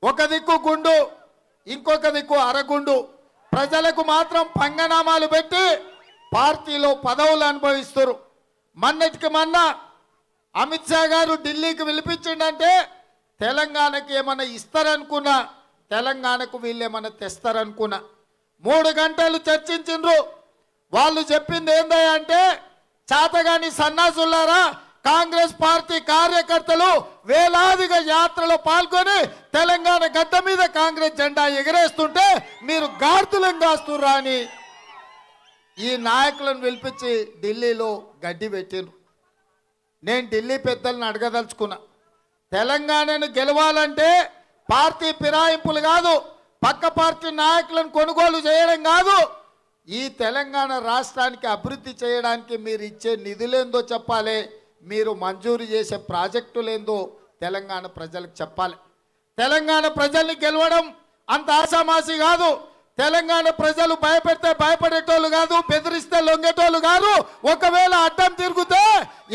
ఒక దిక్కు గుండు, ఇంకొక దిక్కు అరగుండు. ప్రజలకు మాత్రం పంగనామాలు పెట్టి పార్టీలో పదవులు అనుభవిస్తారు. మొన్నటికి మొన్న అమిత్ షా గారు ఢిల్లీకి పిలిపించిండంటే తెలంగాణకి ఏమన్నా ఇస్తారనుకున్నా, తెలంగాణకు వీళ్ళు ఏమన్నా తెస్తారనుకున్నా. 3 గంటలు చర్చించిండ్రు. వాళ్ళు చెప్పింది ఏందంటే, చాతగాని సన్నాసులారా, కాంగ్రెస్ పార్టీ కార్యకర్తలు వేలాదిగా యాత్రలో పాల్గొని తెలంగాణ గడ్డ మీద కాంగ్రెస్ జెండా ఎగరేస్తుంటే మీరు గార్తులం కాస్తుర్రా అని ఈ నాయకులను పిలిపించి ఢిల్లీలో గడ్డి పెట్టిండ్రు. నేను ఢిల్లీ పెద్దలను అడగదలుచుకున్నా, తెలంగాణను గెలవాలంటే పార్టీ ఫిరాయింపులు కాదు, పక్క పార్టీ నాయకులను కొనుగోలు చేయడం కాదు, ఈ తెలంగాణ రాష్ట్రానికి అభివృద్ధి చేయడానికి మీరు ఇచ్చే నిధులేందో చెప్పాలి, మీరు మంజూరు చేసే ప్రాజెక్టులేందో తెలంగాణ ప్రజలకు చెప్పాలి. తెలంగాణ ప్రజల్ని గెలవడం అంత ఆషామాషి కాదు. తెలంగాణ ప్రజలు భయపెడితే భయపడేటోళ్ళు కాదు, బెదిరిస్తే లొంగేటోళ్ళు కాదు. ఒకవేళ అడ్డం తిరిగితే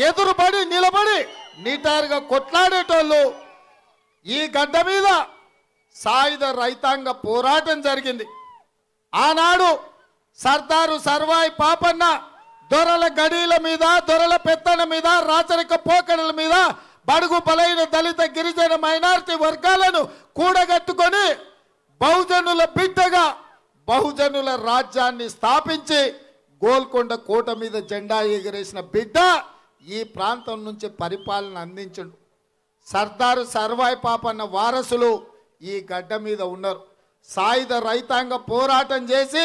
ఎదురుపడి నిలబడి నిటారుగా కొట్లాడేటోళ్ళు. ఈ గడ్డ మీద సాయుధ రైతాంగ పోరాటం జరిగింది. ఆనాడు సర్దారు సర్వాయి పాపన్న దొరల గడీల మీద, దొరల పెత్తన మీద, రాచరిక పోకడల మీద బడుగు బలైన దళిత గిరిజన మైనారిటీ వర్గాలను కూడగట్టుకొని బహుజనుల బిడ్డగా బహుజనుల రాజ్యాన్ని స్థాపించి గోల్కొండ కోట మీద జెండా ఎగిరేసిన బిడ్డ ఈ ప్రాంతం నుంచి పరిపాలన అందించండు. సర్దారు సర్వాయి పాపన్న వారసులు ఈ గడ్డ మీద ఉన్నారు. సాయుధ రైతాంగ పోరాటం చేసి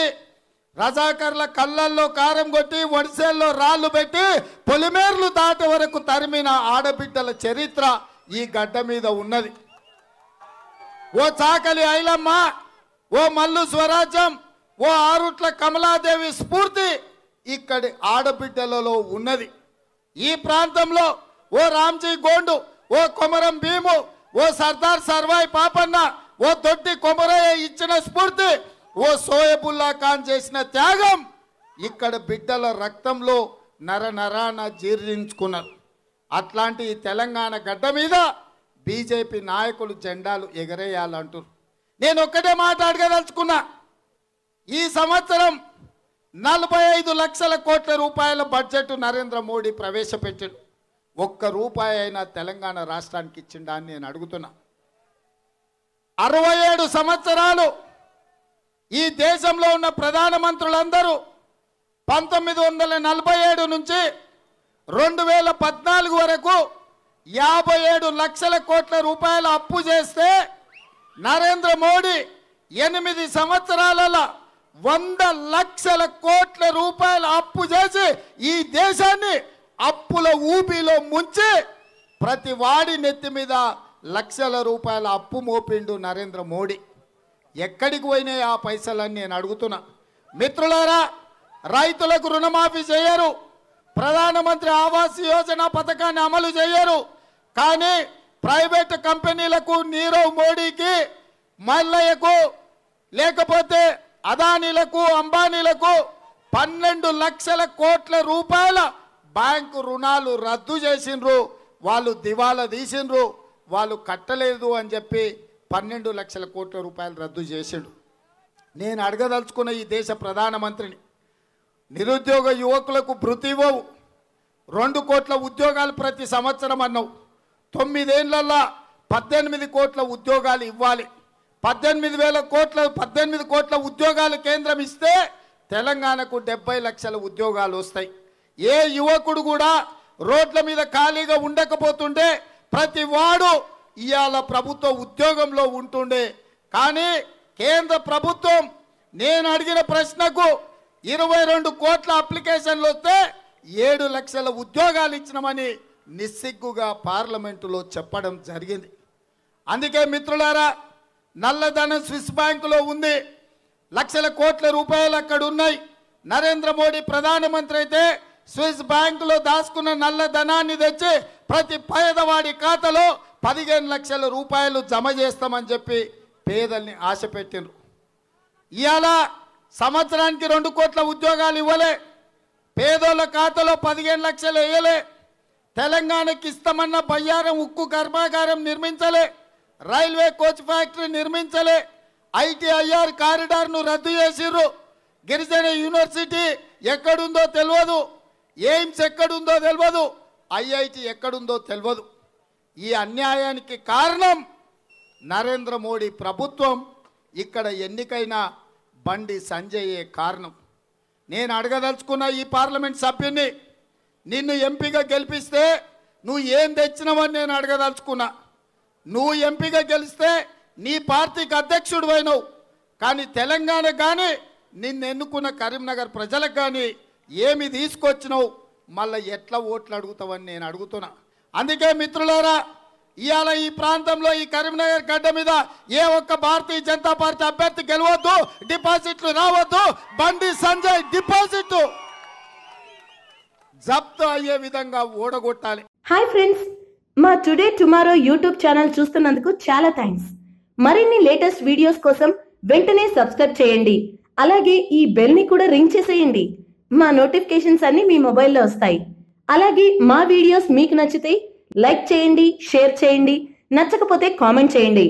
రజాకర్ల కళ్ళల్లో కారం కొట్టి వడిసేల్లో రాళ్లు పెట్టి పొలిమేర్లు దాటే వరకు తరిమిన ఆడబిడ్డల చరిత్ర ఈ గడ్డ మీద ఉన్నది. ఓ చాకలి ఐలమ్మ, ఓ మల్లు స్వరాజ్యం, ఓ ఆరుట్ల కమలాదేవి స్ఫూర్తి ఇక్కడి ఆడబిడ్డలలో ఉన్నది. ఈ ప్రాంతంలో ఓ రామ్జీ గోండు, ఓ కొమరం భీము, ఓ సర్దార్ సర్వాయి పాపన్న, ఓ దొడ్డి కొమరయ్య ఇచ్చిన స్ఫూర్తి, ఓ సోయబుల్లా ఖాన్ చేసిన త్యాగం ఇక్కడ బిడ్డల రక్తంలో నరనరాన జీర్ణించుకున్నారు. అట్లాంటి తెలంగాణ గడ్డ మీద బీజేపీ నాయకులు జెండాలు ఎగరేయాలంటారు. నేను ఒక్కటే మాట అడగదలుచుకున్నా, ఈ సంవత్సరం 45 లక్షల కోట్ల రూపాయల బడ్జెట్ నరేంద్ర మోడీ ప్రవేశపెట్టాడు. ₹1 అయినా తెలంగాణ రాష్ట్రానికి ఇచ్చిండా అని నేను అడుగుతున్నా. 67 సంవత్సరాలు ఈ దేశంలో ఉన్న ప్రధానమంత్రులందరూ 1947 నుంచి 2014 వరకు 57 లక్షల కోట్ల రూపాయల అప్పు చేస్తే నరేంద్ర మోడీ 8 సంవత్సరాలలో 100 లక్షల కోట్ల రూపాయల అప్పు చేసి ఈ దేశాన్ని అప్పుల ఊబిలో ముంచి ప్రతి వాడి నెత్తి మీద లక్షల రూపాయల అప్పు మోపిండు నరేంద్ర మోడీ. ఎక్కడికి పోయినాయి ఆ పైసలని నేను అడుగుతున్నా. మిత్రులారా, రైతులకు రుణమాఫీ చేయరు, ప్రధానమంత్రి ఆవాస్ యోజన పథకాన్ని అమలు చేయరు, కానీ ప్రైవేట్ కంపెనీలకు, నీరవ్ మోడీకి, మల్లయ్యకు, లేకపోతే అదానీలకు, అంబానీలకు 12 లక్షల కోట్ల రూపాయల బ్యాంకు రుణాలు రద్దు చేసిండ్రు. వాళ్ళు దివాలా తీసిండ్రు, వాళ్ళు కట్టలేదు అని చెప్పి 12 లక్షల కోట్ల రూపాయలు రద్దు చేసిండు. నేను అడగదలుచుకున్న ఈ దేశ ప్రధానమంత్రిని, నిరుద్యోగ యువకులకు భృతి ఇవ్వవు, 2 కోట్ల ఉద్యోగాలు ప్రతి సంవత్సరం అన్నావు, 9 ఏళ్లలో 18 కోట్ల ఉద్యోగాలు ఇవ్వాలి, 18 కోట్ల ఉద్యోగాలు కేంద్రం ఇస్తే తెలంగాణకు 70 లక్షల ఉద్యోగాలు వస్తాయి. ఏ యువకుడు కూడా రోడ్ల మీద ఖాళీగా ఉండకపోతుండే ప్రతి వాడు ఇవాళ ప్రభుత్వ ఉద్యోగంలో ఉంటుండే. కానీ కేంద్ర ప్రభుత్వం నేను అడిగిన ప్రశ్నకు 22 కోట్ల అప్లికేషన్లు వస్తే 7 లక్షల ఉద్యోగాలు ఇచ్చినామని నిస్సిగ్గుగా పార్లమెంటులో చెప్పడం జరిగింది. అందుకే మిత్రులారా, నల్లధనం స్విస్ బ్యాంకులో ఉంది, లక్షల కోట్ల రూపాయలు అక్కడ ఉన్నాయి. నరేంద్ర మోడీ ప్రధానమంత్రి అయితే స్విస్ బ్యాంకులో దాచుకున్న నల్లధనాన్ని తెచ్చి ప్రతి పేదవాడి ఖాతాలో 15 లక్షల రూపాయలు జమ చేస్తామని చెప్పి పేదల్ని ఆశ పెట్టిండ్రు. ఇవాళ సంవత్సరానికి 2 కోట్ల ఉద్యోగాలు ఇవ్వలే, పేదోళ్ళ ఖాతాలో 15 లక్షలు వేయలే, తెలంగాణకి ఇస్తామన్న బయ్యారం ఉక్కు కర్మాగారం నిర్మించలే, రైల్వే కోచ్ ఫ్యాక్టరీ నిర్మించలే, ITIR కారిడార్ను రద్దు చేసిర్రు, గిరిజన యూనివర్సిటీ ఎక్కడుందో తెలియదు, ఎయిమ్స్ ఎక్కడుందో తెలియదు, IIT ఎక్కడుందో తెలియదు. ఈ అన్యాయానికి కారణం నరేంద్ర మోడీ ప్రభుత్వం. ఇక్కడ ఎన్నికైన బండి సంజయే కారణం. నేను అడగదలుచుకున్న ఈ పార్లమెంట్ సభ్యుని, నిన్ను ఎంపీగా గెలిపిస్తే నువ్వు ఏం తెచ్చినావని నేను అడగదలుచుకున్నా. నువ్వు ఎంపీగా గెలిస్తే నీ పార్టీకి అధ్యక్షుడు అయినావు, కానీ తెలంగాణ కానీ నిన్ను ఎన్నుకున్న కరీంనగర్ ప్రజలకు కానీ ఏమి తీసుకొచ్చినావు, మళ్ళీ ఎట్లా ఓట్లు అడుగుతావని నేను అడుగుతున్నా. అందుకే మిత్రులారా, ఇవాళ ఈ ప్రాంతంలో ఈ కరీంనగర్ గడ్డ మీద ఏ ఒక్క భారతీయ జనతా పార్టీ అభ్యర్థి గెలవద్దు, డిపాజిట్లు రావద్దు, బండి సంజయ్ డిపాజిట్ జప్తు అయ్యే విధంగా ఓడగొట్టాలి. హాయ్ ఫ్రెండ్స్, మా టుడే టుమారో యూట్యూబ్ ఛానల్ చూస్తున్నందుకు చాలా థ్యాంక్స్. మరిన్ని లేటెస్ట్ వీడియోస్ కోసం వెంటనే సబ్స్క్రైబ్ చేయండి. అలాగే ఈ బెల్ ని కూడా రింగ్ చేసేయండి. మా నోటిఫికేషన్స్ అన్ని మీ మొబైల్లో వస్తాయి. అలాగే మా వీడియోస్ మీకు నచ్చితే లైక్ చేయండి, షేర్ చేయండి, నచ్చకపోతే కామెంట్ చేయండి.